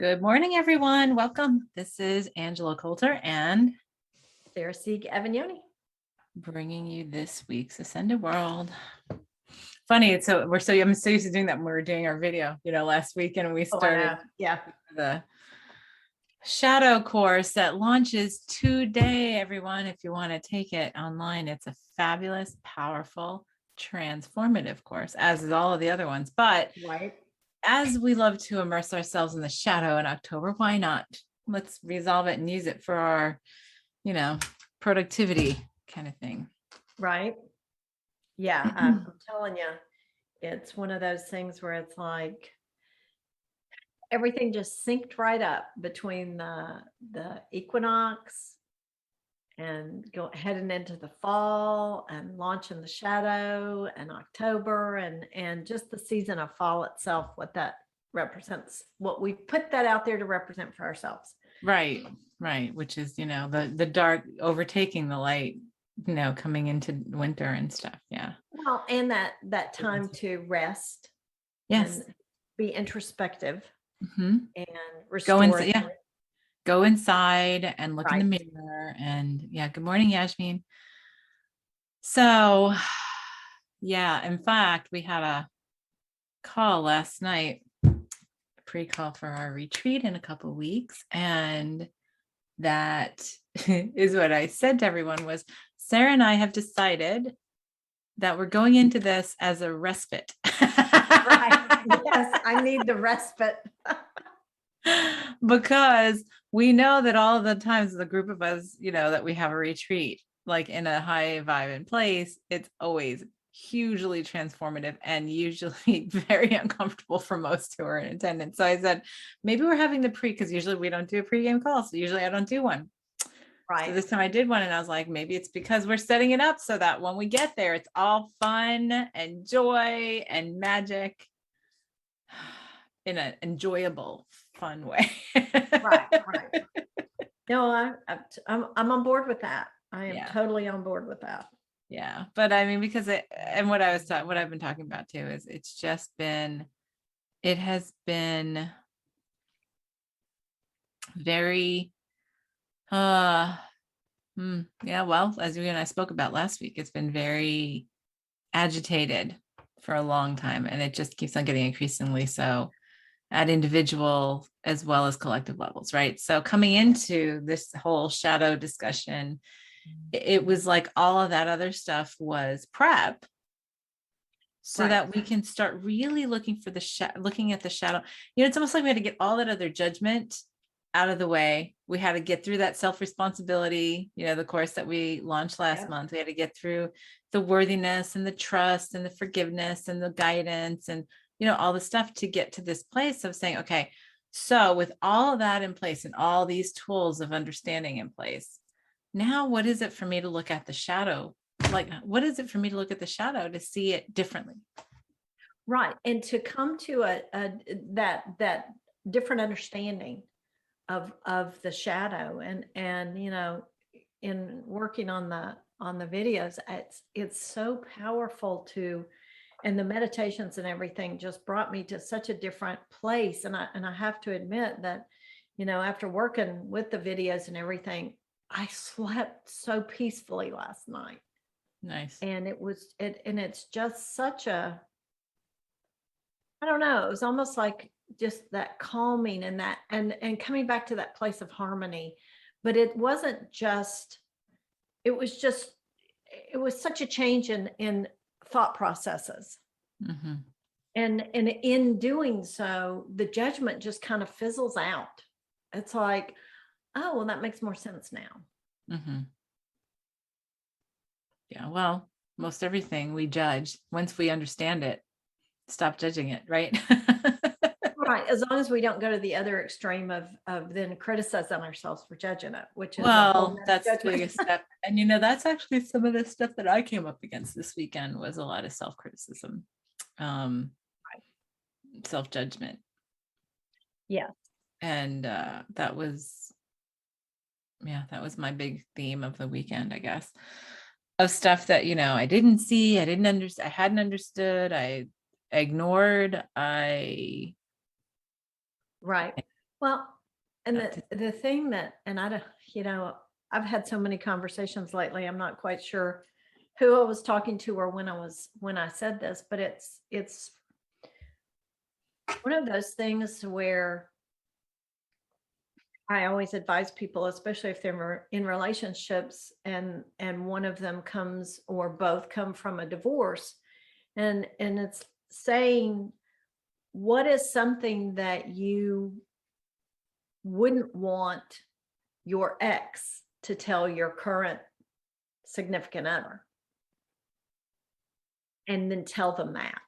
Good morning, everyone. Welcome. This is Angela Coulter and Sarah Sieg Avagnoni. bringing you this week's Ascended World. Funny, I'm so used to doing that when we were doing our video, last week, and we started the shadow course that launches today, everyone. If you want to take it online, it's a fabulous, powerful, transformative course, as is all of the other ones. But as we love to immerse ourselves in the shadow in October, why not? Let's resolve it and use it for our, productivity kind of thing. Right. Yeah. I'm telling you, it's one of those things where it's like everything just synced right up between the equinox and heading into the fall and launching the shadow and October and just the season of fall itself, what that represents, what we put that out there to represent for ourselves. Right. Which is, the dark overtaking the light, coming into winter and stuff. Yeah. Well, and that time to rest. Yes. And be introspective and restore. Go inside and look in the mirror. And good morning, Yasmin. So in fact, we had a call last night, a pre-call for our retreat in a couple of weeks. And that is what I said to everyone was Sarah and I have decided that we're going into this as a respite. Right. Yes, I need the respite. Because we know that all of the times the group of us, that we have a retreat, like in a high vibe in place, it's always hugely transformative and usually very uncomfortable for most who are in attendance. So I said, maybe we're having the because usually we don't do a pre-game call. So usually I don't do one. Right. So this time I did one and I was like, maybe it's because we're setting it up so that when we get there, it's all fun and joy and magic in an enjoyable, fun way. Right. No, I'm on board with that. I am totally on board with that. Yeah. But I mean, because what I've been talking about too is it has been very, well, as you and I spoke about last week, it's been very agitated for a long time. And it just keeps on getting increasingly so at individual as well as collective levels, right? So coming into this whole shadow discussion, it was like all of that other stuff was prep so that we can start really looking for looking at the shadow. It's almost like we had to get all that other judgment out of the way. We had to get through that self-responsibility, the course that we launched last month. We had to get through the worthiness and the trust and the forgiveness and the guidance and all the stuff to get to this place of saying, okay, so with all of that in place and all these tools of understanding in place, now what is it for me to look at the shadow? Like, what is it for me to look at the shadow to see it differently? Right. And to come to that different understanding of the shadow and in working on the videos, it's so powerful and the meditations and everything just brought me to such a different place. And I have to admit that, after working with the videos and everything, I slept so peacefully last night. Nice. And it's just such I don't know, it was almost like just that calming and that, and coming back to that place of harmony. But it wasn't just, it was such a change in thought processes. Mm-hmm. And in doing so, the judgment just kind of fizzles out. It's like, oh, well, that makes more sense now. Mm-hmm. Yeah, well, most everything we judge, once we understand it, stop judging it, right? Right, as long as we don't go to the other extreme of then criticizing ourselves for judging it, which is that's the biggest step. And that's actually some of the stuff that I came up against this weekend was a lot of self-criticism, self-judgment. Yeah. And that was my big theme of the weekend, I guess, of stuff that I didn't see, I didn't understand, I hadn't understood, I ignored, Right. Well, and That- the thing that, and I don't, I've had so many conversations lately, I'm not quite sure who I was talking to or when I said this, but it's one of those things where I always advise people, especially if they're in relationships and one of them comes or both come from a divorce, and it's saying, what is something that you wouldn't want your ex to tell your current significant other? And then tell them that,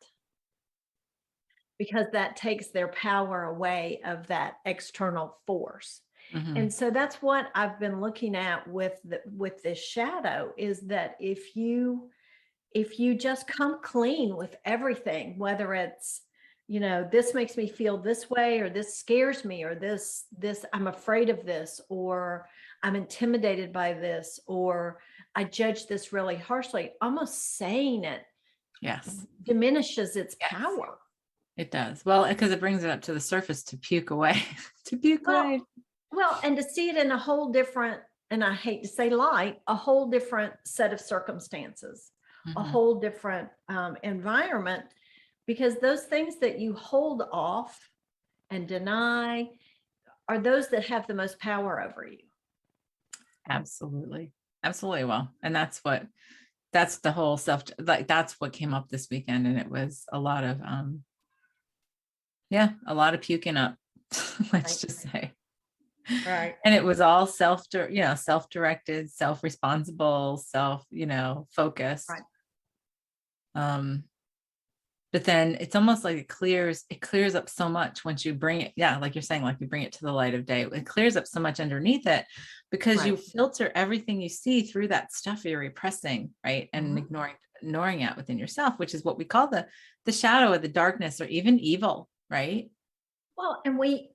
because that takes their power away of that external force. Mhm. And so that's what I've been looking at with this shadow, is that if you just come clean with everything, whether it's, this makes me feel this way, or this scares me, or this I'm afraid of this, or I'm intimidated by this, or I judge this really harshly, almost saying it Yes. diminishes its Yes. power. It does. Well, because it brings it up to the surface to puke away, to puke Well, away. well, and to see it in a whole different, and I hate to say light, a whole different set of circumstances, a Mhm. whole different environment, because those things that you hold off and deny are those that have the most power over you. Absolutely. Absolutely. Well, and that's the whole self, like that's what came up this weekend. And it was a lot of a lot of puking up, let's Right. just say. Right. And it was all self-directed, self-responsible, focused. Right. Um, but then it's almost like it clears up so much once you bring it, like you're saying, like you bring it to the light of day. It clears up so much underneath it, because you Right. filter everything you see through that stuff you're repressing, right? And Mhm. ignoring it within yourself, which is what we call the shadow of the darkness, or even evil, right? Well, and we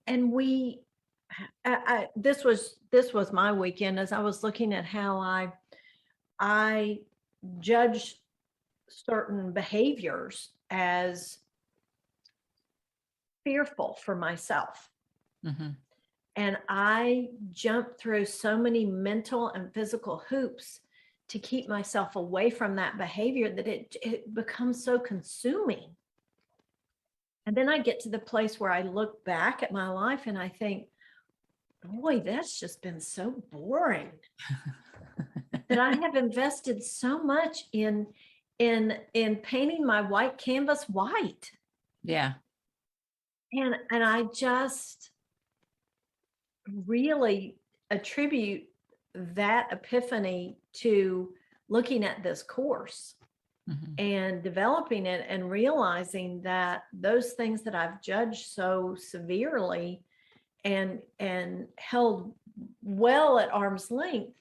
this was my weekend, as I was looking at how I judge certain behaviors as fearful for myself. Mhm. And I jumped through so many mental and physical hoops to keep myself away from that behavior, that it becomes so consuming. And then I get to the place where I look back at my life and I think, boy, that's just been so boring, that I have invested so much in painting my white canvas white. Yeah. And I just really attribute that epiphany to looking at this course Mhm. and developing it, and realizing that those things that I've judged so severely and held well at arm's length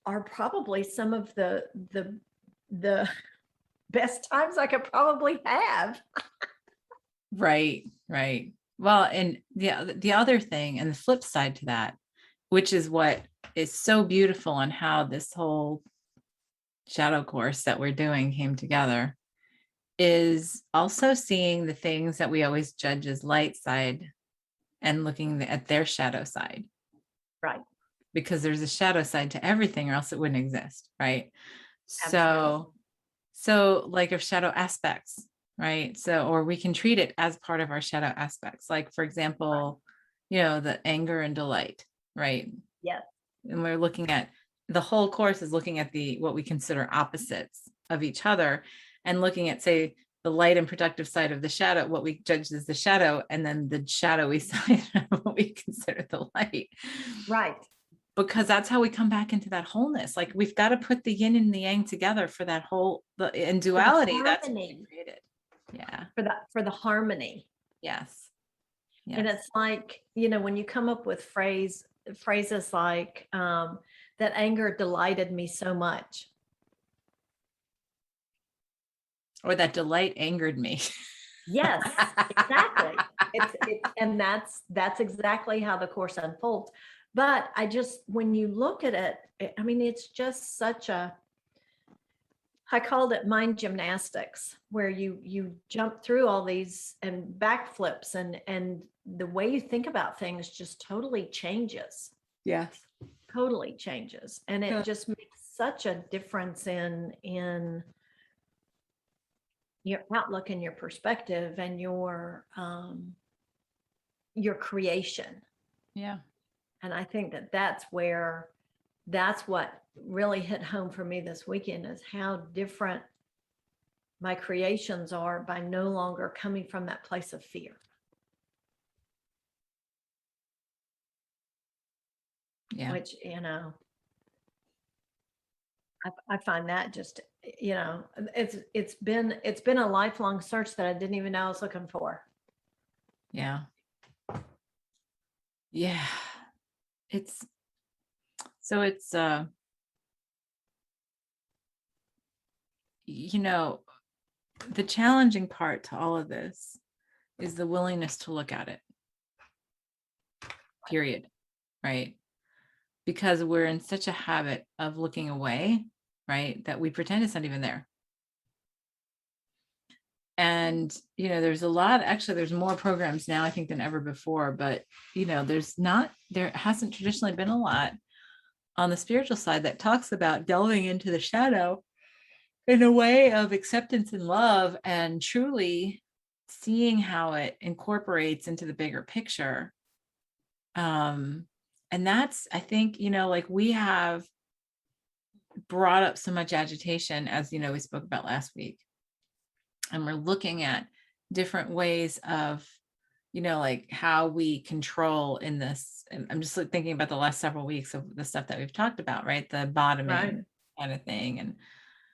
are probably some of the best times I could probably have. Right, right. Well, and the other thing, and the flip side to that, which is what is so beautiful on how this whole shadow course that we're doing came together, is also seeing the things that we always judge as light side and looking at their shadow side, Right. because there's a shadow side to everything, or else it wouldn't exist, right? Absolutely. So like of shadow aspects, right? So, or we can treat it as part of our shadow aspects, like for Right. example, the anger and delight, right? Yes. And we're looking at, the whole course is looking at the what we consider opposites of each other, and looking at, say, the light and productive side of the shadow, what we judge as the shadow, and then the shadowy side of what we consider the light, Right. because that's how we come back into that wholeness. Like we've got to put the yin and the yang together for that whole, in For the duality, that's what we harmony, created. Yeah. for the harmony. Yes. And Yes. it's like, when you come up with phrases like, that anger delighted me so much. Or that delight angered me. Yes, exactly. And that's exactly how the course unfolds. But when you look at it, I mean, it's just I called it mind gymnastics, where you jump through all these and backflips and the way you think about things just totally changes. Yes. Totally changes. And it Yeah. just makes such a difference in your outlook and your perspective and your creation. Yeah. And I think that that's what really hit home for me this weekend, is how different my creations are by no longer coming from that place of fear. Yeah. Which, I find that just, it's been a lifelong search that I didn't even know I was looking for. Yeah. Yeah. It's the challenging part to all of this is the willingness to look at it. Period. Right? Because we're in such a habit of looking away, right, that we pretend it's not even there. And there's more programs now, I think, than ever before, but there hasn't traditionally been a lot on the spiritual side that talks about delving into the shadow in a way of acceptance and love, and truly seeing how it incorporates into the bigger picture. And that's, I think, like, we have brought up so much agitation, as we spoke about last week, and we're looking at different ways of like how we control in this. And I'm just thinking about the last several weeks of the stuff that we've talked about, right? The bottoming kind of thing, and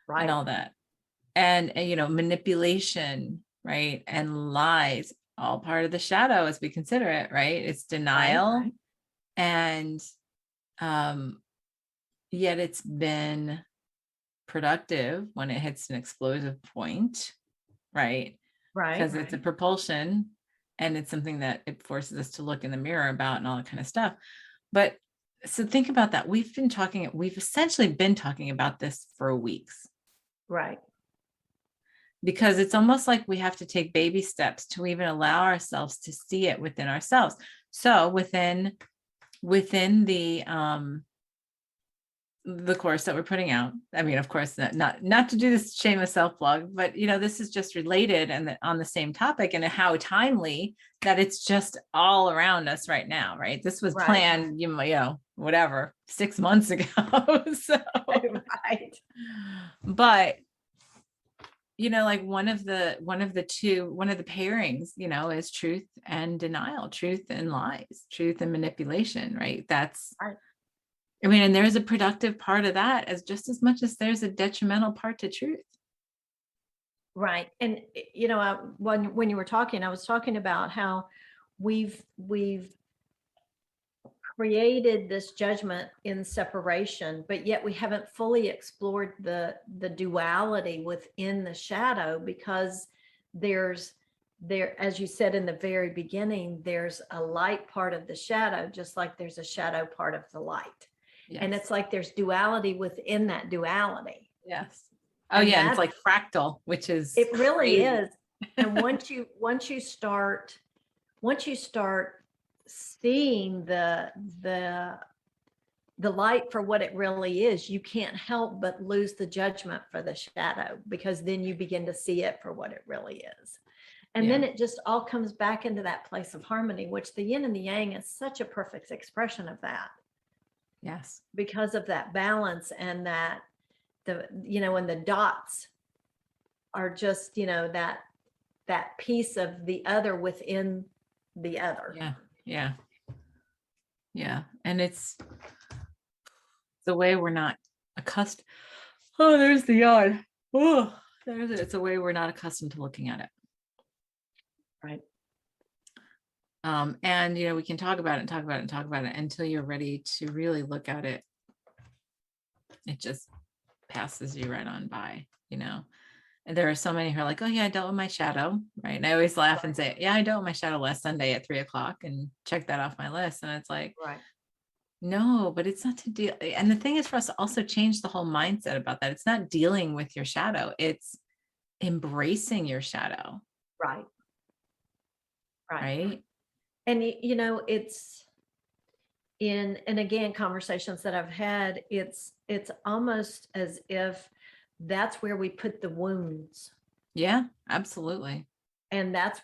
all that, and manipulation, right? And lies, all part of the shadow as we consider it, right? It's denial. Right. And yet it's been productive when it hits an explosive point, right? Because it's a propulsion, and it's something that it forces us to look in the mirror about and all that kind of stuff. But so think about that. We've essentially been talking about this for weeks. Right. Because it's almost like we have to take baby steps to even allow ourselves to see it within ourselves. So within the course that we're putting out, I mean, of course, not to do this shameless self-plug, but this is just related and on the same topic, and how timely that it's just all around us right now, right? This was planned, whatever, 6 months ago. So, Right. But like one of the pairings, is truth and denial, truth and lies, truth and manipulation, right? That's right. I mean, and there's a productive part of that as just as much as there's a detrimental part to truth. Right. And when you were talking, I was talking about how we've created this judgment in separation, but yet we haven't fully explored the duality within the shadow, because as you said in the very beginning, there's a light part of the shadow, just like there's a shadow part of the light. Yes. And it's like there's duality within that duality. Yes. Oh, and yeah, it's like fractal, which is it really crazy. is. And once you start seeing the light for what it really is, you can't help but lose the judgment for the shadow, because then you begin to see it for what it really is. And then it just all comes back into that place of harmony, which the yin and the yang is such a perfect expression of that. Yes. Because of that balance, and that and the dots are just, that piece of the other within the other. Yeah. Yeah. Yeah. And it's the way we're not accustomed. Oh, there's the yawn. Oh, there's it. It's a way we're not accustomed to looking at it. Right. And we can talk about it until you're ready to really look at it. It just passes you right on by, and there are so many who are like, oh yeah, I dealt with my shadow, right? And I always laugh and say, yeah, I dealt with my shadow last Sunday at 3:00 and check that off my list. And it's like, right. No, but it's not to deal. And the thing is for us to also change the whole mindset about that. It's not dealing with your shadow. It's embracing your shadow. Right. Right. And it's and again, conversations that I've had, it's almost as if that's where we put the wounds. Yeah, absolutely. And that's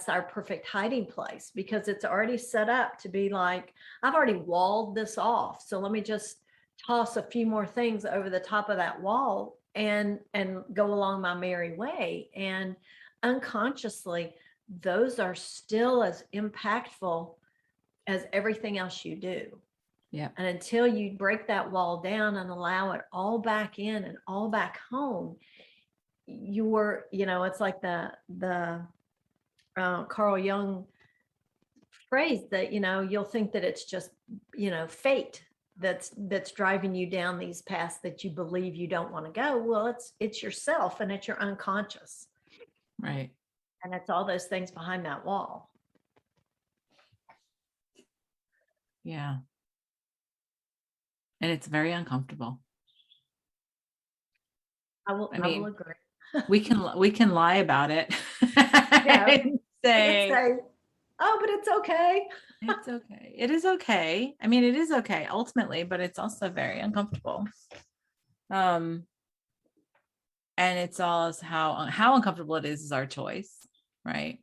our perfect hiding place, because it's already set up to be like, I've already walled this off. So let me just toss a few more things over the top of that wall and go along my merry way. And unconsciously, those are still as impactful as everything else you do. Yeah. And until you break that wall down and allow it all back in and all back home, it's like the Carl Jung phrase that, you'll think that it's just, fate that's driving you down these paths that you believe you don't want to go. Well, it's yourself, and it's your unconscious, Right. and it's all those things behind that wall. Yeah. And it's very uncomfortable. I will agree. we can lie about it. Yeah. And say, oh, but it's okay. it's okay. It is okay. I mean, it is okay ultimately, but it's also very uncomfortable. And it's all as how uncomfortable it is our choice, right?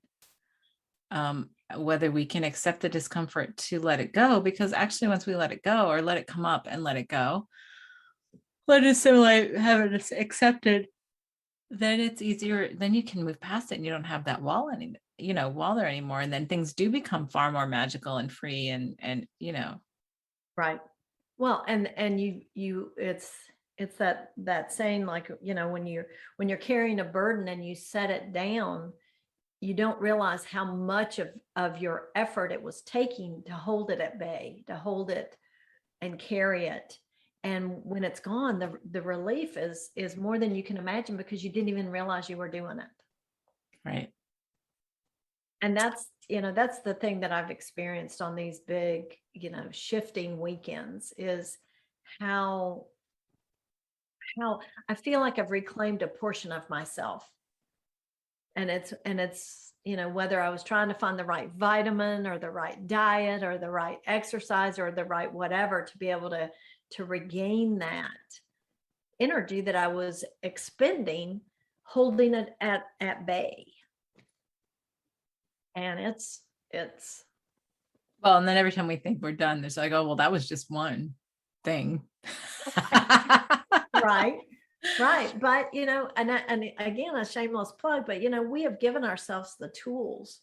Whether we can accept the discomfort to let it go, because actually once we let it go, or let it come up and let it go, let it assimilate, have it accepted, then it's easier. Then you can move past it and you don't have that wall wall there anymore. And then things do become far more magical and free and Right. Well, and it's that saying, like, when you're carrying a burden and you set it down, you don't realize how much of your effort it was taking to hold it at bay, to hold it and carry it. And when it's gone, the relief is more than you can imagine, because you didn't even realize you were doing it. Right. And that's the thing that I've experienced on these big, shifting weekends, is how I feel like I've reclaimed a portion of myself. And it's whether I was trying to find the right vitamin or the right diet or the right exercise or the right whatever, to be able to regain that energy that I was expending, holding it at bay. And it's well, and then every time we think we're done, there's like, oh well, that was just one thing. right. But and again, a shameless plug, but we have given ourselves the tools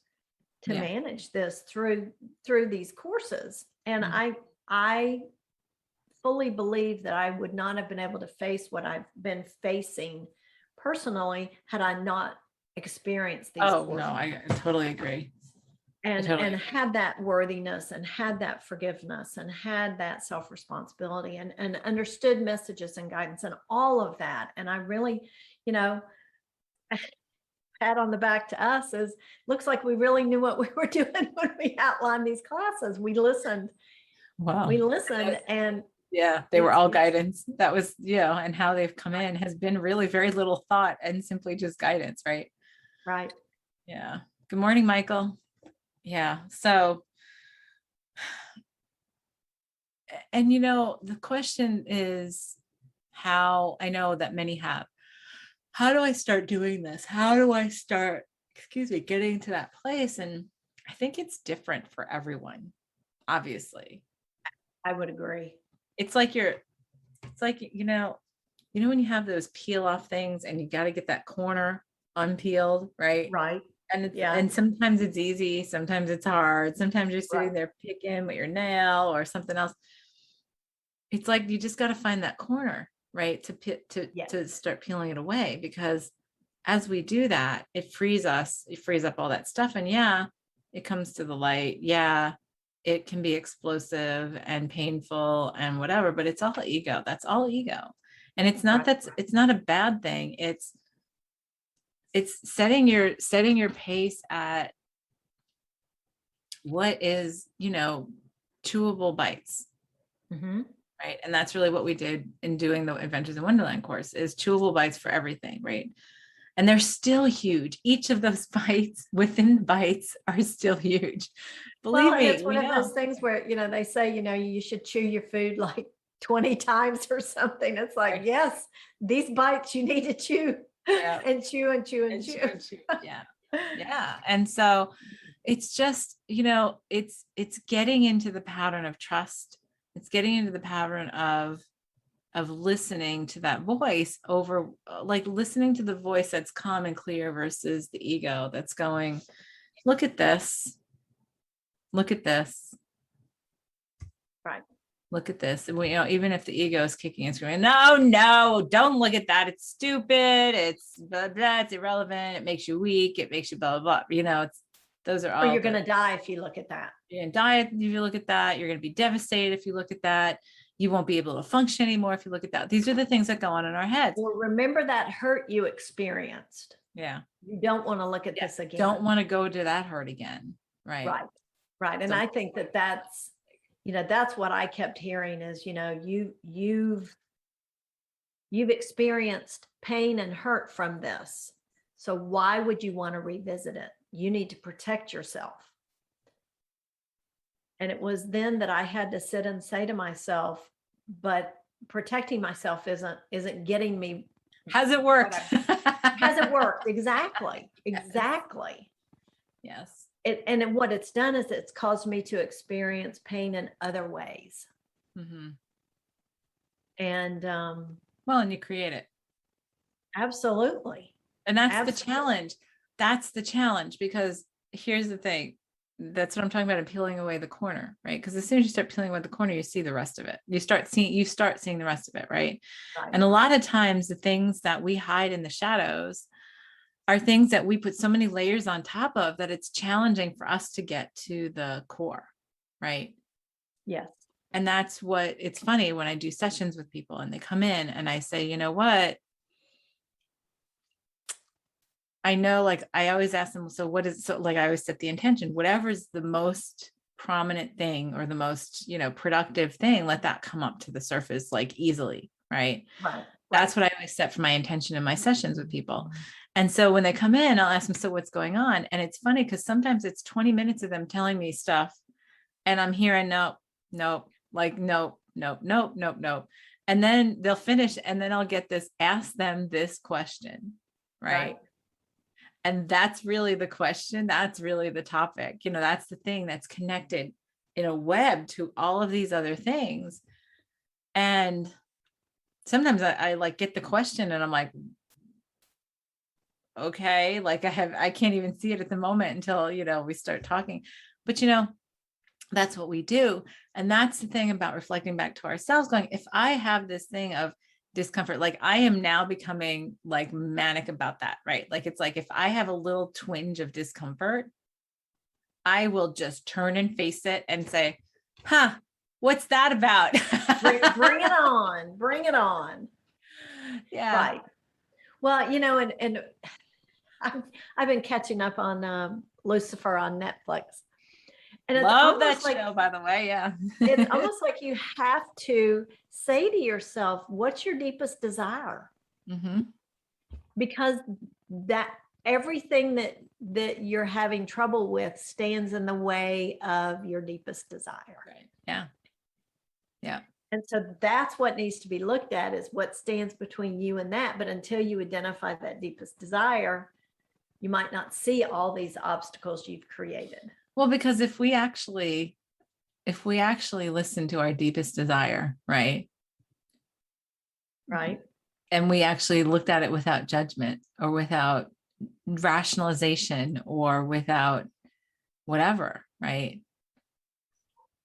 to manage this through these courses. And I fully believe that I would not have been able to face what I've been facing personally had I not experienced these courses. No, I totally agree. And had that worthiness, and had that forgiveness, and had that self-responsibility, and understood messages and guidance and all of that. And I really, pat on the back to us, is looks like we really knew what we were doing when we outlined these classes. We listened. Wow. We listened, and they were all guidance. That was, and how they've come in has been really very little thought and simply just guidance, right? Right. Yeah. Good morning, Michael. Yeah. So, and the question is, how, I know that many have, how do I start doing this? How do I start, getting to that place? And I think it's different for everyone, obviously. I would agree. It's like when you have those peel off things and you got to get that corner unpeeled, right? Right. And sometimes it's easy, sometimes it's hard, sometimes you're sitting there picking with your nail or something else. It's like you just got to find that corner, right, to start peeling it away, because as we do that, it frees up all that stuff. And it comes to the light. It can be explosive and painful and whatever, but it's all ego. That's all ego. And it's not it's not a bad thing. It's setting your pace at what is, chewable bites. Mm-hmm. Right. And that's really what we did in doing the Adventures in Wonderland course, is chewable bites for everything. Right. And they're still huge. Each of those bites within the bites are still huge. Believe Well, and me, it's one we of know. those things where, they say, you should chew your food like 20 times or something. It's like, Right. yes, these bites you need to chew Yeah. and chew and chew and And chew. chew. Yeah. Yeah. And so it's just, it's getting into the pattern of trust. It's getting into the pattern of listening to that voice over, like listening to the voice that's calm and clear versus the ego that's going, look at this, look at this, Right. look at this. And even if the ego is kicking and screaming, no, don't look at that. It's stupid. It's blah, blah, it's irrelevant. It makes you weak. It makes you blah, blah, blah. Those are Or all you're going to die if you look at that. you're gonna die if you look at that. You're gonna be devastated if you look at that. You won't be able to function anymore if you look at that. These are the things that go on in our heads. Well, remember that hurt you experienced. Yeah. You don't want to look at this again. Don't want to go to that hurt again. Right. Right. Right. And I think that's what I kept hearing is, you've experienced pain and hurt from this. So why would you want to revisit it? You need to protect yourself. And it was then that I had to sit and say to myself, but protecting myself isn't getting me. Has it worked? Hasn't worked. Exactly. Exactly. Yes. What it's done is it's caused me to experience pain in other ways. Mm-hmm. And and you create it. absolutely. And that's the challenge. That's the challenge, because here's the thing. That's what I'm talking about, in peeling away the corner, right? Because as soon as you start peeling away the corner, you see the rest of it. You start seeing the rest of it, right? And a lot of times the things that we hide in the shadows are things that we put so many layers on top of that it's challenging for us to get to the core, right? Yes. And that's what, it's funny when I do sessions with people and they come in and I say, you know what? I know, like, I always ask them, so what is, so like, I always set the intention, whatever's the most prominent thing or the most, productive thing, let that come up to the surface, like easily. Right. Right. That's what I always set for my intention in my sessions with people. And so when they come in, I'll ask them, so what's going on? And it's funny because sometimes it's 20 minutes of them telling me stuff and I'm hearing, nope, like, nope. And then they'll finish and then I'll get this, ask them this question. Right. And that's really the question. That's really the topic. That's the thing that's connected in a web to all of these other things. And sometimes I like get the question and I'm like, okay, like I can't even see it at the moment until, we start talking, but that's what we do. And that's the thing about reflecting back to ourselves, going, if I have this thing of discomfort, like I am now becoming like manic about that, right? Like, it's like, if I have a little twinge of discomfort, I will just turn and face it and say, what's that about? Bring it on. Yeah. Right. Well, and I've been catching up on Lucifer on Netflix. And it's love that like, show, by the way. Yeah. It's almost like you have to say to yourself, what's your deepest desire? Mm-hmm. Because that everything that you're having trouble with stands in the way of your deepest desire. Right. Yeah. Yeah. And so that's what needs to be looked at, is what stands between you and that. But until you identify that deepest desire, you might not see all these obstacles you've created. Well, because if we actually listen to our deepest desire, right? Right. And we actually looked at it without judgment or without rationalization or without whatever, right?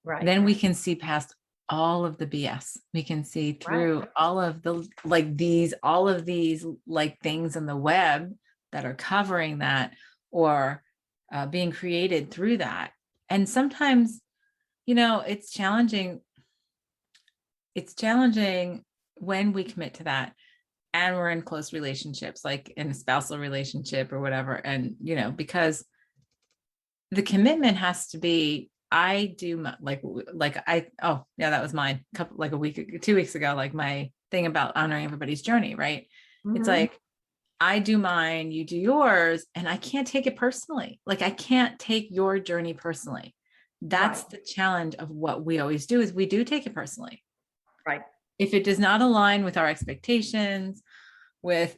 Right. Then we can see past all of the BS. We can see through all of the, all of these like things in the web that are covering that or being created through that. And sometimes, it's challenging. It's challenging when we commit to that and we're in close relationships, like in a spousal relationship or whatever. And, because the commitment has to be, I do that was mine like 2 weeks ago, like my thing about honoring everybody's journey. Right. Mm-hmm. It's like, I do mine, you do yours, and I can't take it personally. Like I can't take your journey personally. That's Right. the challenge of what we always do is we do take it personally. Right. If it does not align with our expectations, with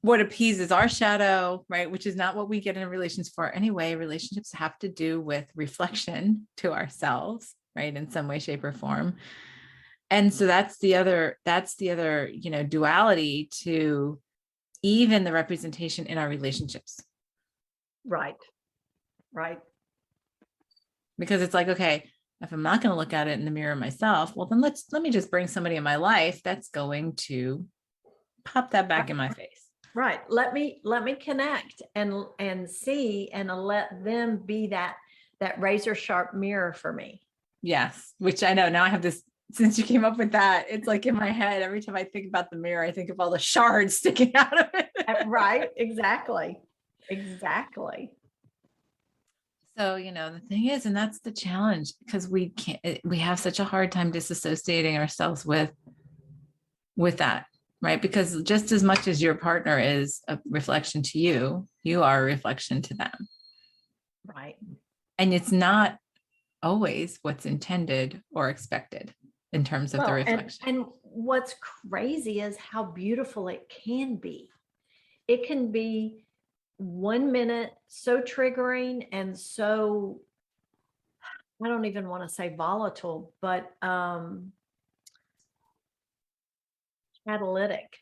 what appeases our shadow, right? Which is not what we get in relations for anyway. Relationships have to do with reflection to ourselves, right? In some way, shape, or form. And so that's the other, duality to even the representation in our relationships. Right. Right. Because it's like, okay, if I'm not going to look at it in the mirror myself, well, then let me just bring somebody in my life that's going to pop that back in my face. Right. Let me connect and see and let them be that razor sharp mirror for me. Yes, which I know now I have this, since you came up with that, it's like in my head, every time I think about the mirror, I think of all the shards sticking out of it. Right. Exactly. Exactly. So, the thing is, and that's the challenge because we have such a hard time disassociating ourselves with that, right? Because just as much as your partner is a reflection to you, you are a reflection to them. Right. And it's not always what's intended or expected in terms of the Well, reflection. and what's crazy is how beautiful it can be. It can be 1 minute so triggering and so, I don't even want to say volatile, but catalytic.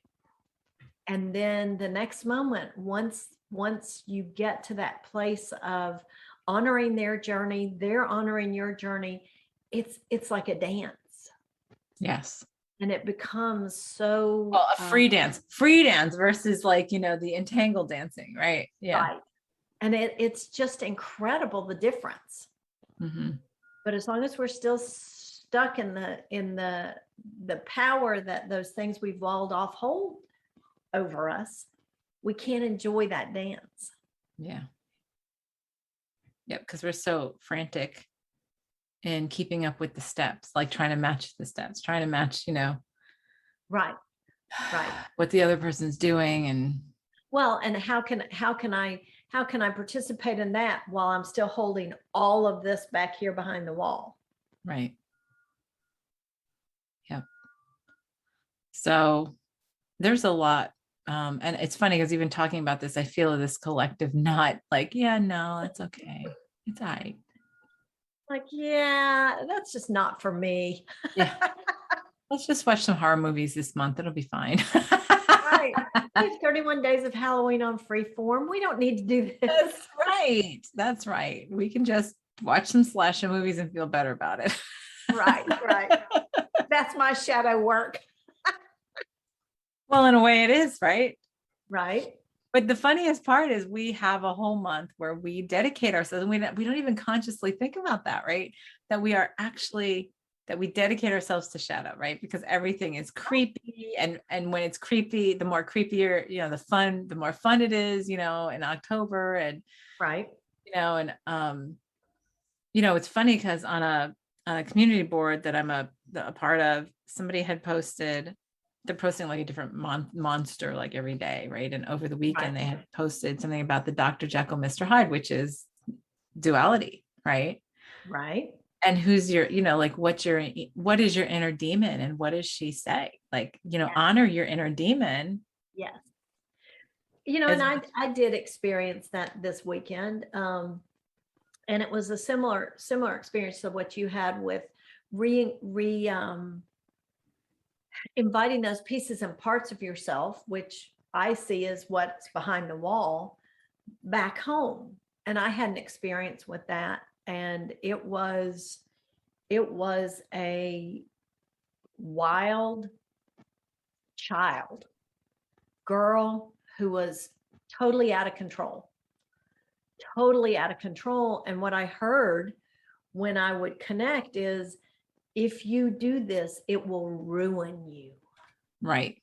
And then the next moment, once you get to that place of honoring their journey, they're honoring your journey, it's like a dance. Yes. And it becomes so Well, a free dance versus like, the entangled dancing, right? Yeah. right. And it's just incredible the difference. Mm-hmm. But as long as we're still stuck in the power that those things we've walled off hold over us, we can't enjoy that dance. Yeah. Yep. Because we're so frantic in keeping up with the steps, like trying to match the steps, trying to match, Right. Right. what the other person's doing. And Well, and how can I participate in that while I'm still holding all of this back here behind the wall? right. Yep. So there's a lot. And it's funny because even talking about this, I feel this collective not like, yeah, no, it's okay. It's all right. Like, yeah, that's just not for me. Yeah. Let's just watch some horror movies this month. It'll be fine. Right. We have 31 days of Halloween on Freeform. We don't need to do this. That's right. That's right. We can just watch some slasher movies and feel better about it. Right, right. That's my shadow work. Well, in a way it is, right? Right. But the funniest part is we have a whole month where we dedicate ourselves and we don't even consciously think about that, right? That we dedicate ourselves to shadow, right? Because everything is creepy. And when it's creepy, the more creepier, the more fun it is, in October and, Right. it's funny because on a community board that I'm a part of, somebody had posted, they're posting like a different monster like every day, right? And over the weekend Right. they had posted something about the Dr. Jekyll, Mr. Hyde, which is duality, right? Right. And who's your, like what is your inner demon and what does she say? Like, Yeah. honor your inner demon. Yes. As And I did experience that this weekend. And it was a similar experience to what you had with inviting those pieces and parts of yourself, which I see as what's behind the wall, back home. And I had an experience with that. And it was a wild child girl who was totally out of control. Totally out of control. And what I heard when I would connect is, if you do this, it will ruin you. right.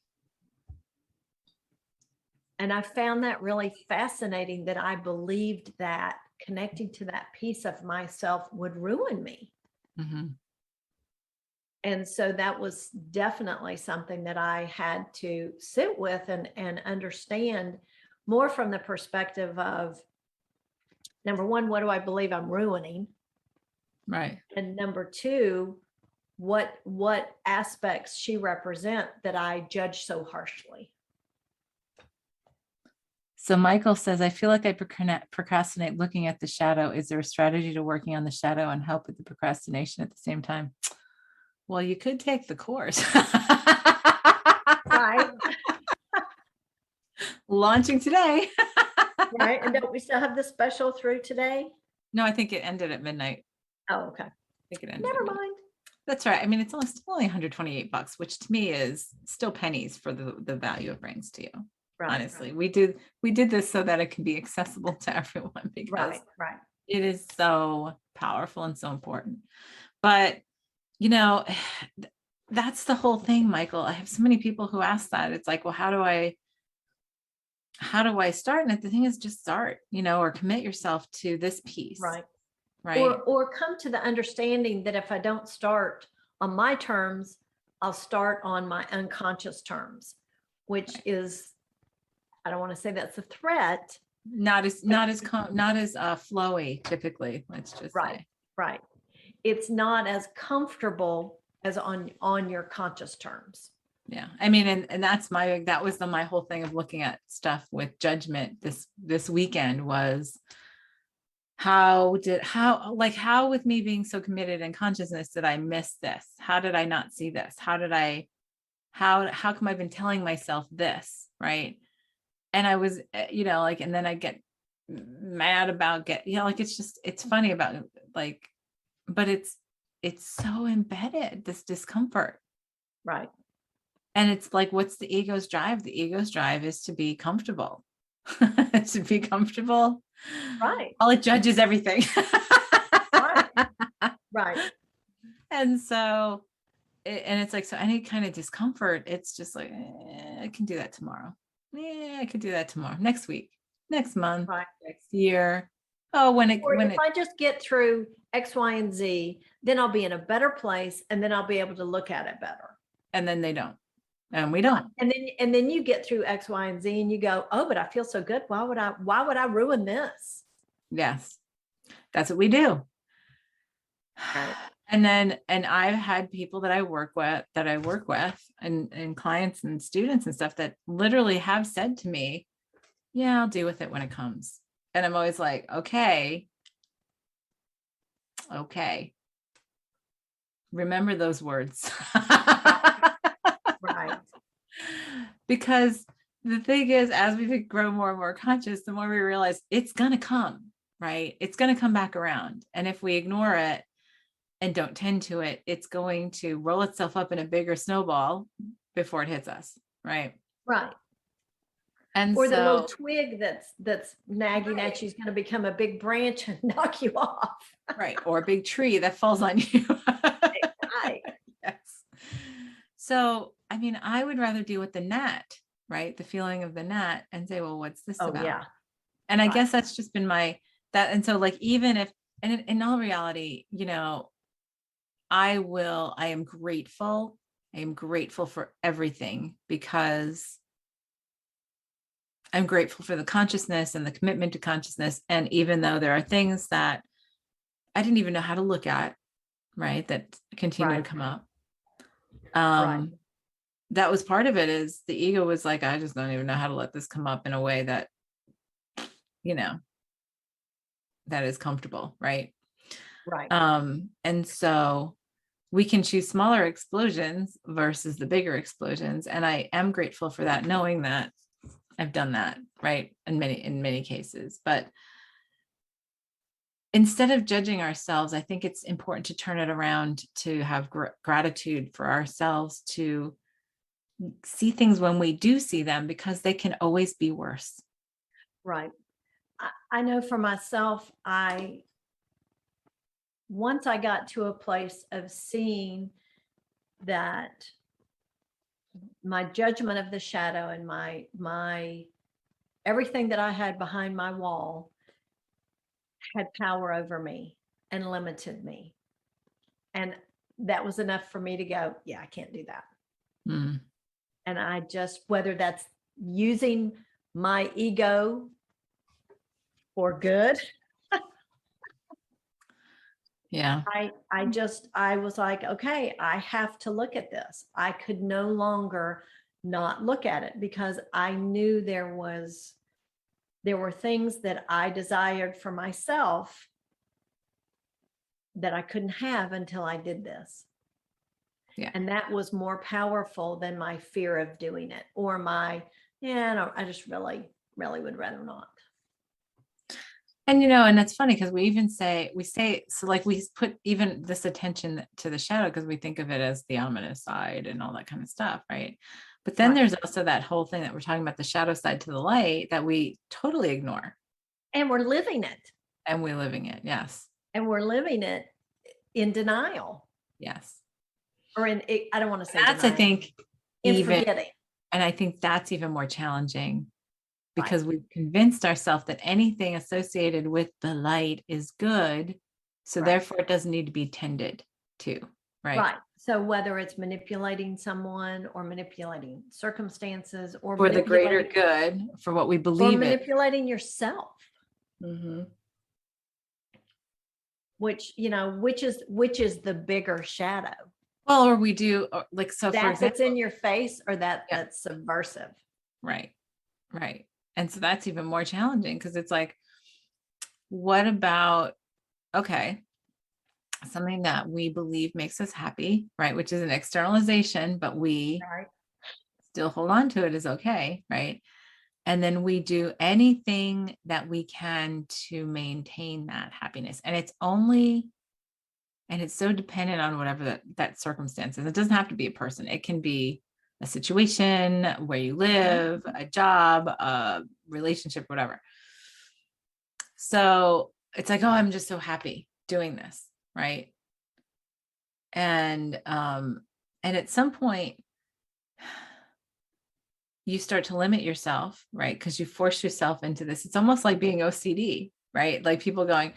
And I found that really fascinating, that I believed that connecting to that piece of myself would ruin me. Mm-hmm. And so that was definitely something that I had to sit with and understand more from the perspective of, number one, what do I believe I'm ruining? Right. And number two, what aspects she represent that I judge so harshly. So Michael says, I feel like I procrastinate looking at the shadow. Is there a strategy to working on the shadow and help with the procrastination at the same time? Well, you could take the course. Right. Launching today. Right. And don't we still have the special through today? No, I think it ended at midnight. Oh, okay. I think it ended. Never mind. That's right. I mean, it's only $128, which to me is still pennies for the value it brings to you. Right. Honestly, we did this so that it can be accessible to everyone because Right. Right. it is so powerful and so important. But you know, that's the whole thing, Michael. I have so many people who ask that. It's like, well, how do I start? And the thing is, just start, or commit yourself to this piece. Right. Right. Or come to the understanding that if I don't start on my terms, I'll start on my unconscious terms, which is, I don't want to say that's a threat. Not as flowy typically. Let's just say. Right. It's not as comfortable as on your conscious terms. Yeah. I mean, and that was my whole thing of looking at stuff with judgment this weekend was how with me being so committed in consciousness, did I miss this? How did I not see this? How come I've been telling myself this? Right. And I was, and then I get mad about it's funny about but it's so embedded, this discomfort. Right. And it's like, what's the ego's drive? The ego's drive is to be comfortable. To be comfortable. Right. Well, it judges everything. Right. Right. And so, it's like, so any kind of discomfort, it's just like, I can do that tomorrow. Yeah, I could do that tomorrow, next week, next month, Right. next year. Oh, If I just get through X, Y, and Z, then I'll be in a better place, and then I'll be able to look at it better. And then they don't. And we don't. And then you get through X, Y, and Z and you go, oh, but I feel so good. Why would I ruin this? Yes. That's what we do. Right. And I've had people that I work with and clients and students and stuff that literally have said to me, yeah, I'll deal with it when it comes. And I'm always like, okay. Remember those words. Right. Because the thing is, as we grow more and more conscious, the more we realize it's going to come, right? It's going to come back around. And if we ignore it and don't tend to it, it's going to roll itself up in a bigger snowball before it hits us. Right. Right. And or the little twig that's nagging right. at you is going to become a big branch and knock you off. Right. Or a big tree that falls on you. Right. Yes. So, I mean, I would rather deal with the gnat, right? The feeling of the gnat and say, well, what's this about? Yeah. And I guess that's just been and so like, even if, and in all reality, I am grateful. I am grateful for everything because I'm grateful for the consciousness and the commitment to consciousness. And even though there are things that I didn't even know how to look at, right, that continue to come up. That was part of it, is the ego was like, I just don't even know how to let this come up in a way that, that is comfortable. Right. Right. And so we can choose smaller explosions versus the bigger explosions. And I am grateful for that, knowing that I've done that, right, in many cases. But instead of judging ourselves, I think it's important to turn it around, to have gratitude for ourselves, to see things when we do see them, because they can always be worse. Right. I know for myself, once I got to a place of seeing that my judgment of the shadow and my everything that I had behind my wall had power over me and limited me. And that was enough for me to go, yeah, I can't do that. Mm, And I just, whether that's using my ego for good, yeah. I was like, okay, I have to look at this. I could no longer not look at it because I knew there were things that I desired for myself that I couldn't have until I did this. Yeah. And that was more powerful than my fear of doing it or my, yeah, no, I just really, really would rather not. And and it's funny because we say, so like we put even this attention to the shadow because we think of it as the ominous side and all that kind of stuff, right? But then Right. there's also that whole thing that we're talking about, the shadow side to the light, that we totally ignore. And we're living it. And we're living it. Yes. And we're living it in denial Yes. or I don't want to say That's, I denial, think, in even, forgetting. and I think that's even more challenging Right. because we've convinced ourselves that anything associated with the light is good. So Right. therefore it doesn't need to be tended to. Right. Right. So whether it's manipulating someone or manipulating circumstances or For the greater manipulating, good, for what we or believe in. manipulating yourself, Mhm. which, which is the bigger shadow? Well, or we do, like, so for That that's example, in your face or Yeah. that's subversive? right, right. And so that's even more challenging because it's like, what about, okay, something that we believe makes us happy, right? Which is an externalization, but we Right. still hold on to it as okay, right? And then we do anything that we can to maintain that happiness. And it's so dependent on whatever that circumstance is. It doesn't have to be a person. It can be a situation, where you live, a job, a relationship, whatever. So it's like, oh, I'm just so happy doing this, right? And at some point you start to limit yourself, right? Because you force yourself into this. It's almost like being OCD, right? Like people going,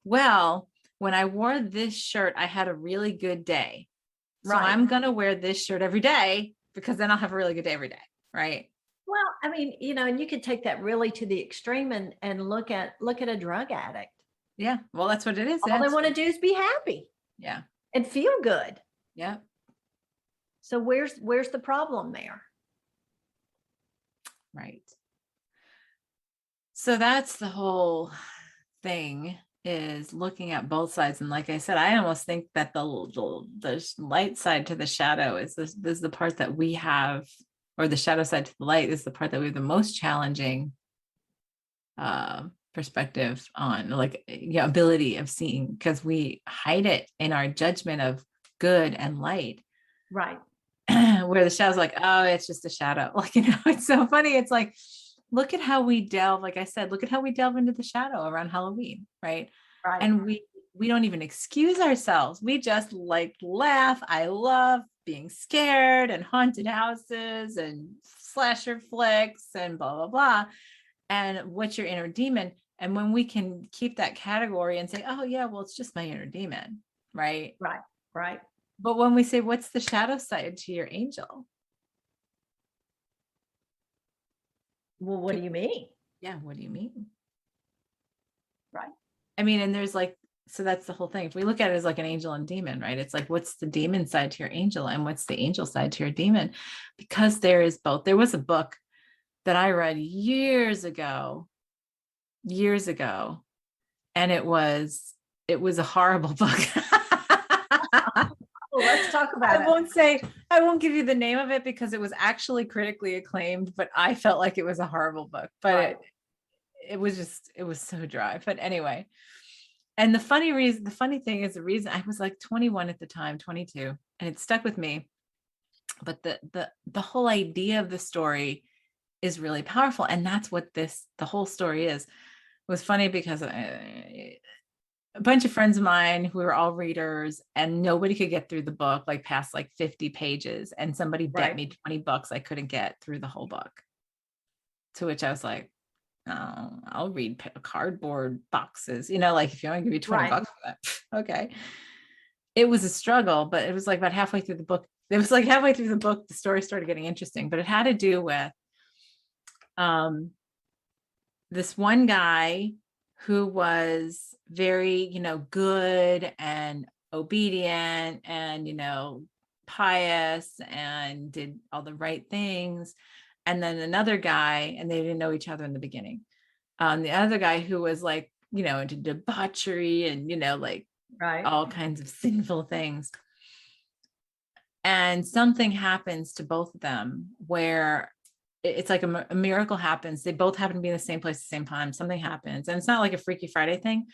well, when I wore this shirt, I had a really good day. So Right. I'm going to wear this shirt every day because then I'll have a really good day every day. Right. Well, I mean, and you could take that really to the extreme and look at a drug addict. Yeah. Well, that's what it is. All they want to do is be happy. Yeah. And feel good. Yeah. So where's the problem there? Right. So that's the whole thing, is looking at both sides. And like I said, I almost think that the light side to the shadow is this is the part that we have, or the shadow side to the light is the part that we have the most challenging perspective on, like, ability of seeing, because we hide it in our judgment of good and light. Right. Where the shadow's like, oh, it's just a shadow. Like, it's so funny. It's like, look at how we delve, like I said, look at how we delve into the shadow around Halloween, right? Right. And we don't even excuse ourselves. We just like laugh. I love being scared and haunted houses and slasher flicks and blah, blah, blah. And what's your inner demon? And when we can keep that category and say, oh yeah, well, it's just my inner demon, right? Right. Right. But when we say, what's the shadow side to your angel? Well, what do you mean? Yeah, what do you mean? Right. I mean, and there's like, so that's the whole thing. If we look at it as like an angel and demon, right? It's like, what's the demon side to your angel and what's the angel side to your demon? Because there is both. There was a book that I read years ago, and it was a horrible book. Well, let's talk about it. I won't give you the name of it because it was actually critically acclaimed, but I felt like it was a horrible book. But Right. it was so dry. But anyway, and the funny thing is, the reason I was like 21 at the time, 22, and it stuck with me. But the whole idea of the story is really powerful, and that's what the whole story is. It was funny because a bunch of friends of mine who were all readers, and nobody could get through the book, like past like 50 pages, and somebody bet me $20 I couldn't get through the whole book. To which I was like, oh, I'll read cardboard boxes, like if you want to give me $20 for that, okay. it was a struggle, but it was like about halfway through the book. It was like halfway through the book, the story started getting interesting, but it had to do with this one guy who was very, good and obedient and, pious and did all the right things. And then another guy, and they didn't know each other in the beginning. The other guy who was like, into debauchery and, like Right. all kinds of sinful things. And something happens to both of them where it's like a miracle happens. They both happen to be in the same place at the same time. Something happens. And it's not like a Freaky Friday thing.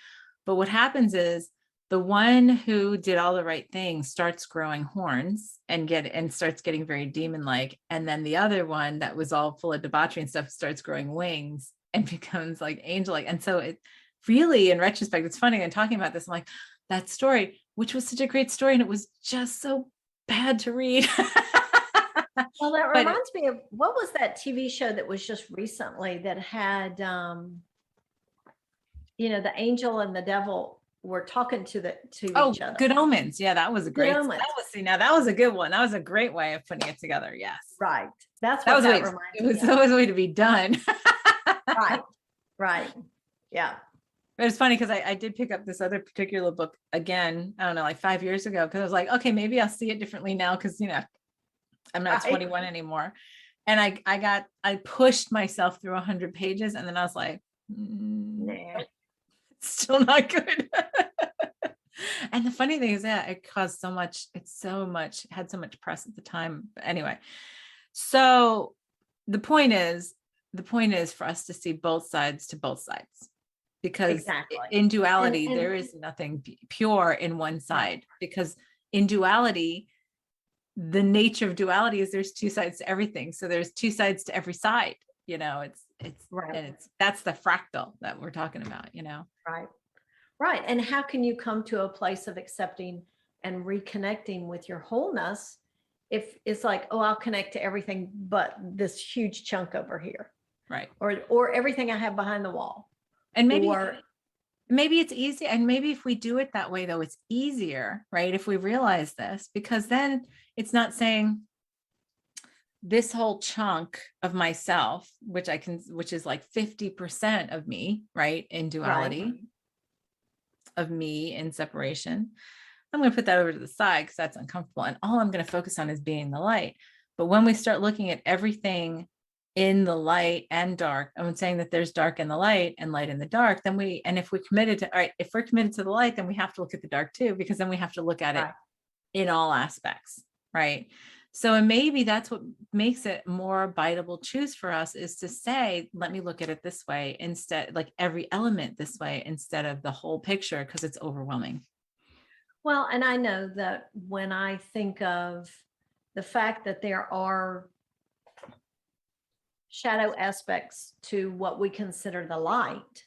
But what happens is the one who did all the right things starts growing horns and starts getting very demon-like. And then the other one that was all full of debauchery and stuff starts growing wings and becomes like angel-like. And so it really, in retrospect, it's funny. And talking about this, I'm like, that story, which was such a great story, and it was just so bad to read. Well, that But reminds me of, what was that TV show that was just recently that had, the angel and the devil were talking to each other. Good Omens. Yeah, that was a great. Omens. That was a good one. That was a great way of putting it together. Yes. Right. That's That what was that a way. reminds It was me of. always a way to be done. Right. Right. Yeah. But it's funny because I did pick up this other particular book again, I don't know, like 5 years ago, because I was like, okay, maybe I'll see it differently now because, I'm not Right. 21 anymore. And I pushed myself through 100 pages and then I was like, Nah. it's still not good. And the funny thing is that it caused so much, had so much press at the time. But anyway, so the point is for us to see both sides to both sides. Because Exactly. in duality, And- there is nothing pure in one side, because in duality, the nature of duality is there's two sides to everything. So there's two sides to every side, it's Right. and that's the fractal that we're talking about, Right. Right. And how can you come to a place of accepting and reconnecting with your wholeness if it's like, oh, I'll connect to everything but this huge chunk over here, Right. or everything I have behind the wall. And maybe Or it's easy. And maybe if we do it that way, though, it's easier, right? If we realize this, because then it's not saying this whole chunk of myself, which is like 50% of me, right? In duality, of me in separation. I'm going to put that over to the side because that's uncomfortable. And all I'm going to focus on is being the light. But when we start looking at everything in the light and dark, I'm saying that there's dark in the light and light in the dark, then if we're committed to the light, then we have to look at the dark too, because then we have to look at it in all aspects. Right. So, and maybe that's what makes it more biteable choose for us, is to say, let me look at it this way instead, like every element this way, instead of the whole picture, because it's overwhelming. Well, and I know that when I think of the fact that there are shadow aspects to what we consider the light,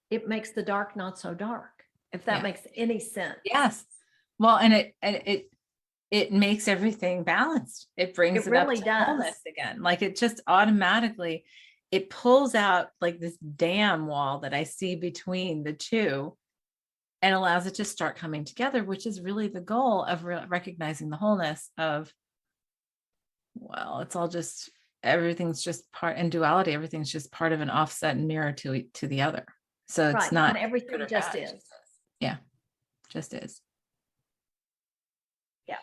it makes the dark not so dark, if that makes any sense. Yes. Well, and it makes everything balanced. It brings it really up to does. wholeness again. Like it just automatically, it pulls out like this dam wall that I see between the two and allows it to start coming together, which is really the goal of recognizing the wholeness of, well, it's all just, everything's just part in duality. Everything's just part of an offset and mirror to the other. So it's not, and everything just is. Yeah, just is. Yeah.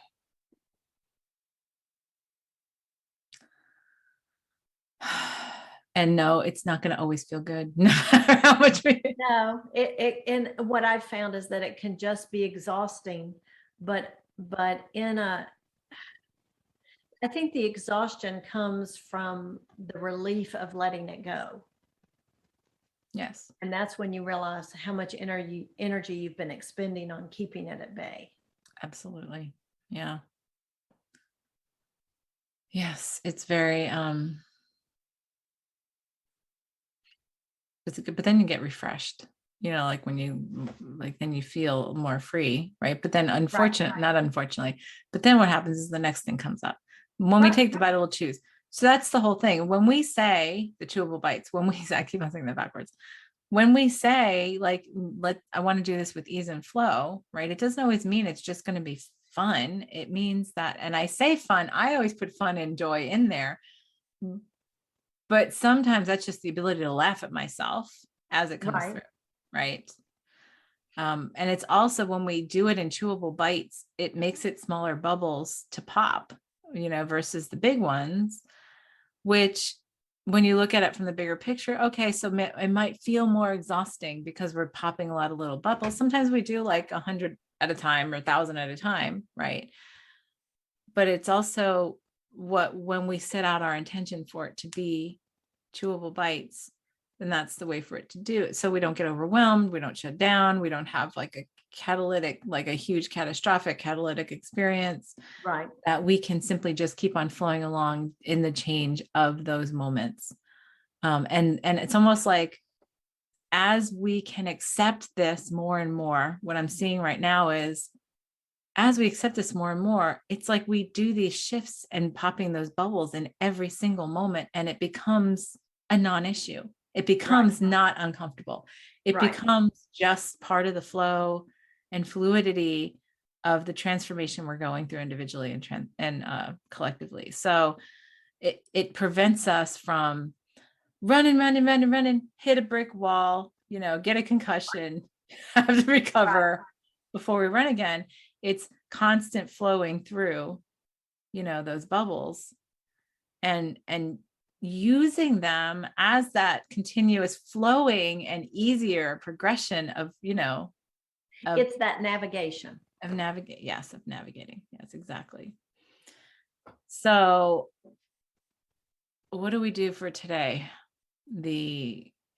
And no, it's not going to always feel good. No matter how much No, and what I've found is that it can just be exhausting, but I think the exhaustion comes from the relief of letting it go. Yes. And that's when you realize how much energy you've been expending on keeping it at bay. Absolutely. Yeah. Yes, it's very it's good, but then you get refreshed, like when then you feel more free, right? But then not unfortunately, but then what happens is the next thing comes up when we take the bite, we'll choose. So that's the whole thing. When we say the chewable bites, I keep on saying that backwards. when we say like, I want to do this with ease and flow, right? It doesn't always mean it's just going to be fun. It means that, and I say fun, I always put fun and joy in there, but sometimes that's just the ability to laugh at myself as it comes Right. through, right? And it's also when we do it in chewable bites, it makes it smaller bubbles to pop, versus the big ones, which when you look at it from the bigger picture, okay, so it might feel more exhausting because we're popping a lot of little bubbles. Sometimes we do like 100 at a time or 1,000 at a time, right? But it's also when we set out our intention for it to be chewable bites, then that's the way for it to do it. So we don't get overwhelmed, we don't shut down, we don't have like a huge catastrophic catalytic experience, Right. that we can simply just keep on flowing along in the change of those moments. And it's almost like, as we can accept this more and more, what I'm seeing right now is, as we accept this more and more, it's like we do these shifts and popping those bubbles in every single moment, and it becomes a non-issue. It becomes not uncomfortable. It Right. becomes just part of the flow and fluidity of the transformation we're going through individually and collectively. So it prevents us from running, hit a brick wall, get a concussion, have to recover before we run again. It's constant flowing through, those bubbles, and using them as that continuous flowing and easier progression of, of It's that navigation. navigating. Yes, exactly. So what do we do for today?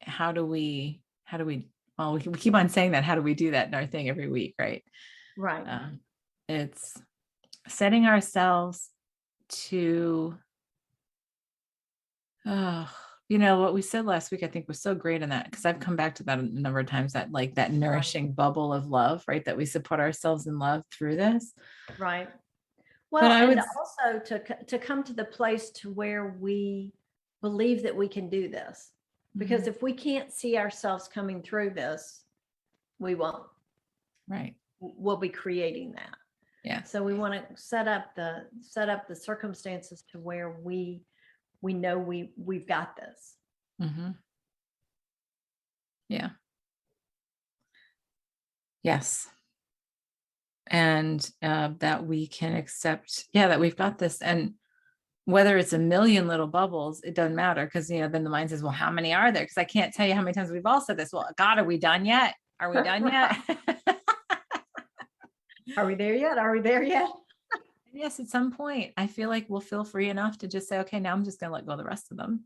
How do we well, we keep on saying that, how do we do that in our thing every week, right? Right. It's setting ourselves to, what we said last week, I think was so great in that, because I've come back to that a number of times, that like that nourishing bubble of love, right? That we support ourselves in love through this. Right. But Well, I would, and also to come to the place to where we believe that we can do this. Because if we can't see ourselves coming through this, we won't. right. We'll be creating that. Yeah. So we want to set up the circumstances to where we know we've got this. Mm-hmm. Yeah. Yes. And that we can accept, that we've got this. And whether it's a million little bubbles, it doesn't matter, because, then the mind says, well, how many are there? Because I can't tell you how many times we've all said this. Well, God, are we done yet? Are we done yet? Are we there yet? Are we there yet? Yes, at some point, I feel like we'll feel free enough to just say, okay, now I'm just going to let go of the rest of them.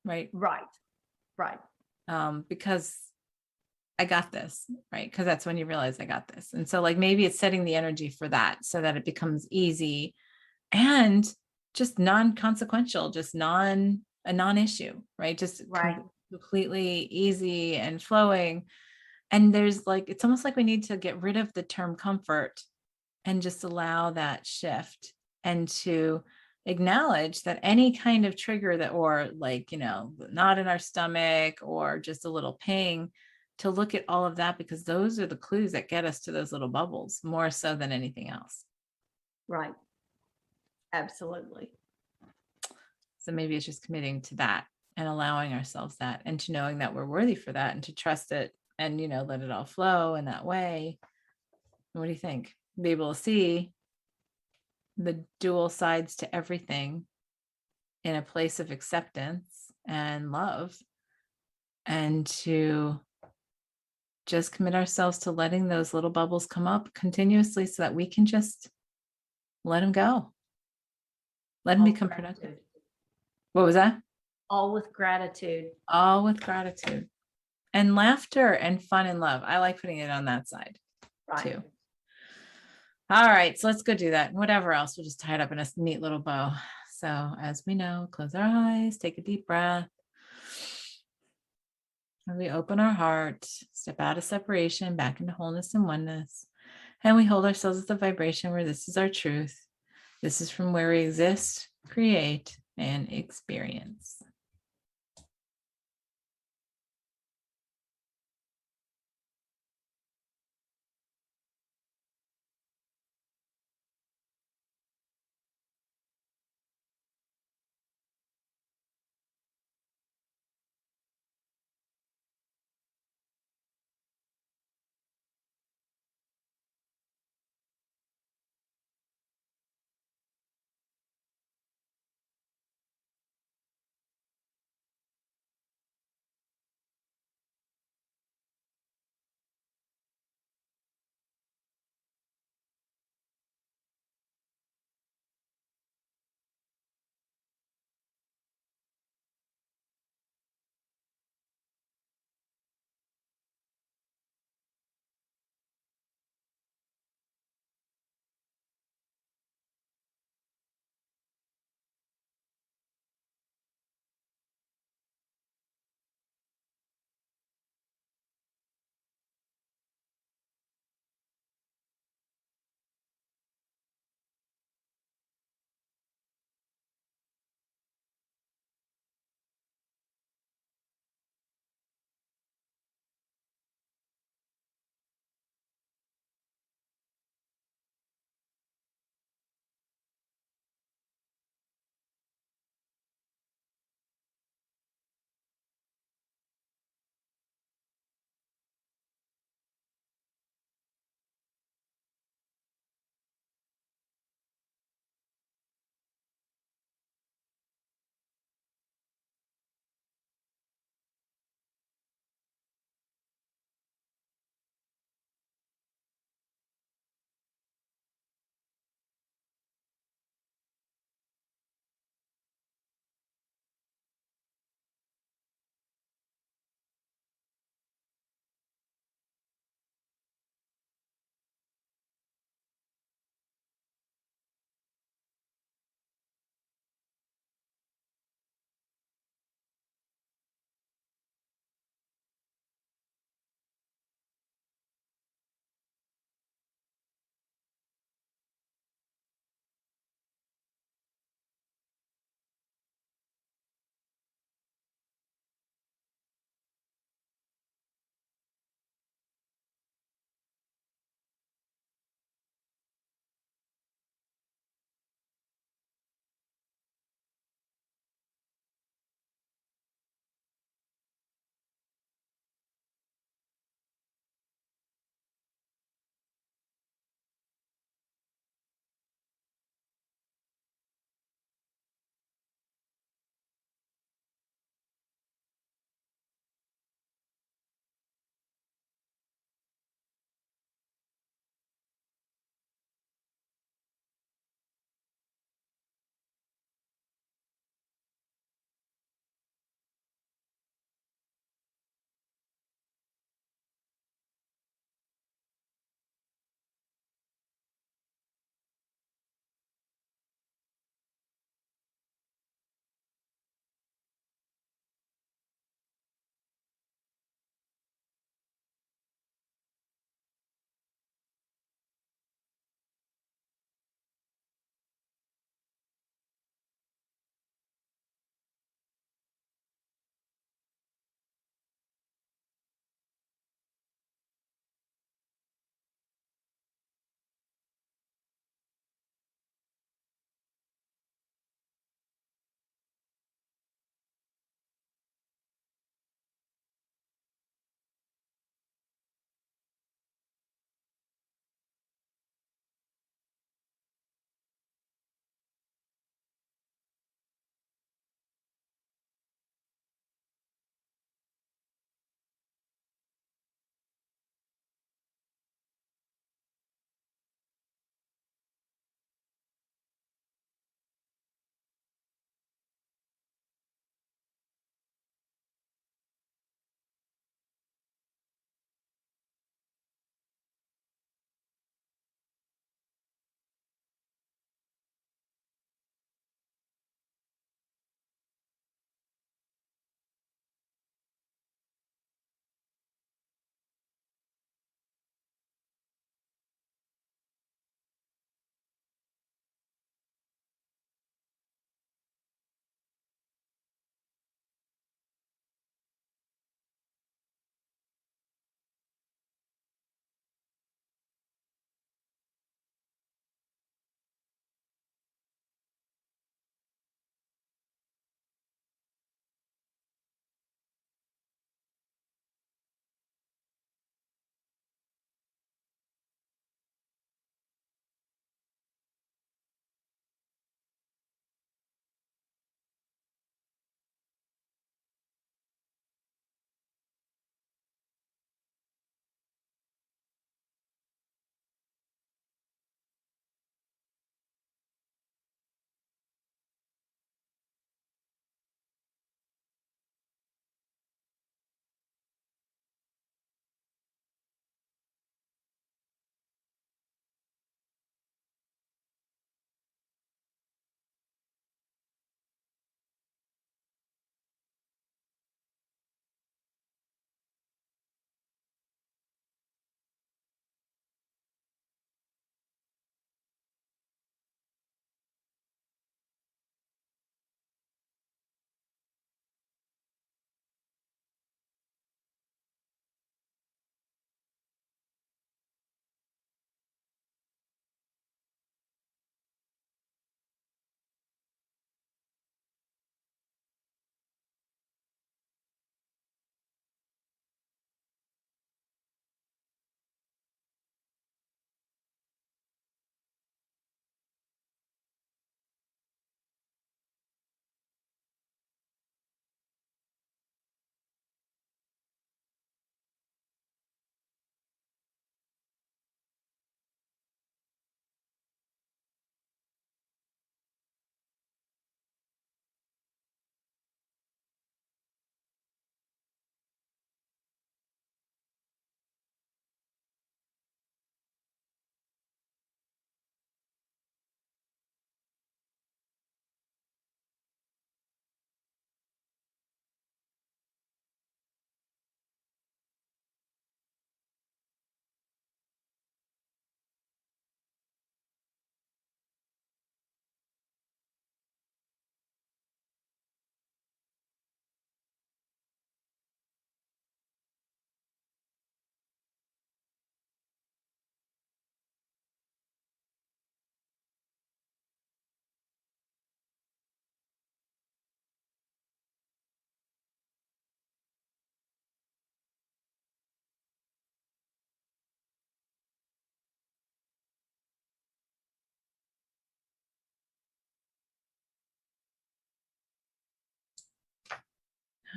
Right. Right. Because I got this, right? Because that's when you realize I got this. And so like, maybe it's setting the energy for that so that it becomes easy and just non-consequential, just a non-issue, right? Just completely easy and flowing. And there's like, it's almost like we need to get rid of the term comfort and just allow that shift, and to acknowledge that any kind of trigger that, or like, knot in our stomach or just a little ping, to look at all of that, because those are the clues that get us to those little bubbles more so than anything else. Right. Absolutely. So maybe it's just committing to that and allowing ourselves that, and to knowing that we're worthy for that, and to trust it, and, let it all flow in that way. What do you think? Be able to see the dual sides to everything in a place of acceptance and love, and to just commit ourselves to letting those little bubbles come up continuously so that we can just let them go. Let them become productive. What was that? All with gratitude. All with gratitude and laughter and fun and love. I like putting it on that side too. All right, so let's go do that. Whatever else, we'll just tie it up in a neat little bow. So as we know, close our eyes, take a deep breath. And we open our heart, step out of separation, back into wholeness and oneness. And we hold ourselves at the vibration where this is our truth. This is from where we exist, create, and experience.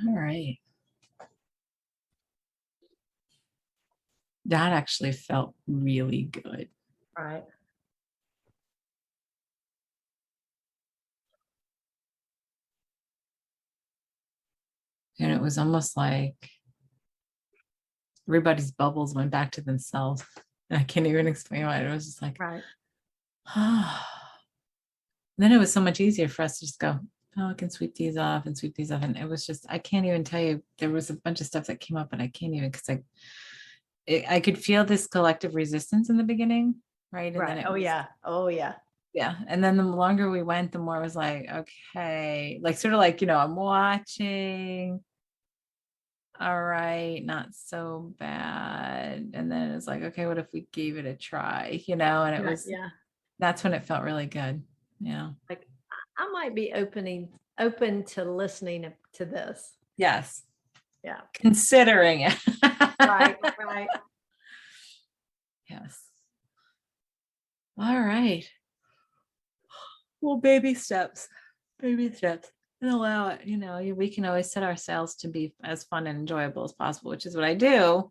All right. That actually felt really good. Right. And it was almost like everybody's bubbles went back to themselves. I can't even explain why. It was just like, Right. then it was so much easier for us to just go, oh, I can sweep these off and sweep these off. And it was just, I can't even tell you, there was a bunch of stuff that came up and I can't even, because I could feel this collective resistance in the beginning. Right. And then Right. it Oh was, yeah. Oh yeah. yeah. And then the longer we went, the more I was like, okay, like sort of like, I'm watching. All right, not so bad. And then it's like, okay, what if we gave it a try? And it Right. was, Yeah. that's when it felt really good. Yeah. Like I might be open to listening to this. Yes. Yeah. Considering it. Right. Right. Yes. All right. Well, baby steps. Baby steps. And allow it. We can always set ourselves to be as fun and enjoyable as possible, which is what I do.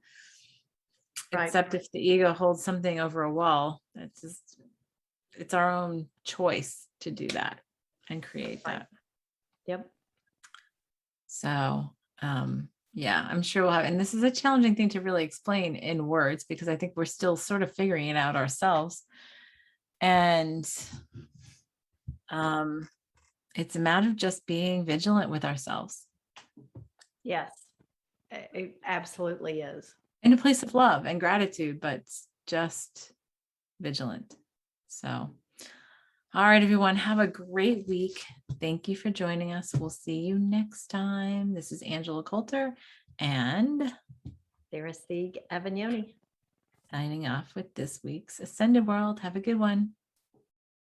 Right. Except if the ego holds something over a wall, it's our own choice to do that and create Right. that. Yep. So, yeah, I'm sure we'll have, and this is a challenging thing to really explain in words because I think we're still sort of figuring it out ourselves. And it's a matter of just being vigilant with ourselves Yes. It absolutely is. in a place of love and gratitude, but just vigilant. So, all right, everyone, have a great week. Thank you for joining us. We'll see you next time. This is Angela Coulter and Sarah Sieg Avagnoni. signing off with this week's Ascended World. Have a good one.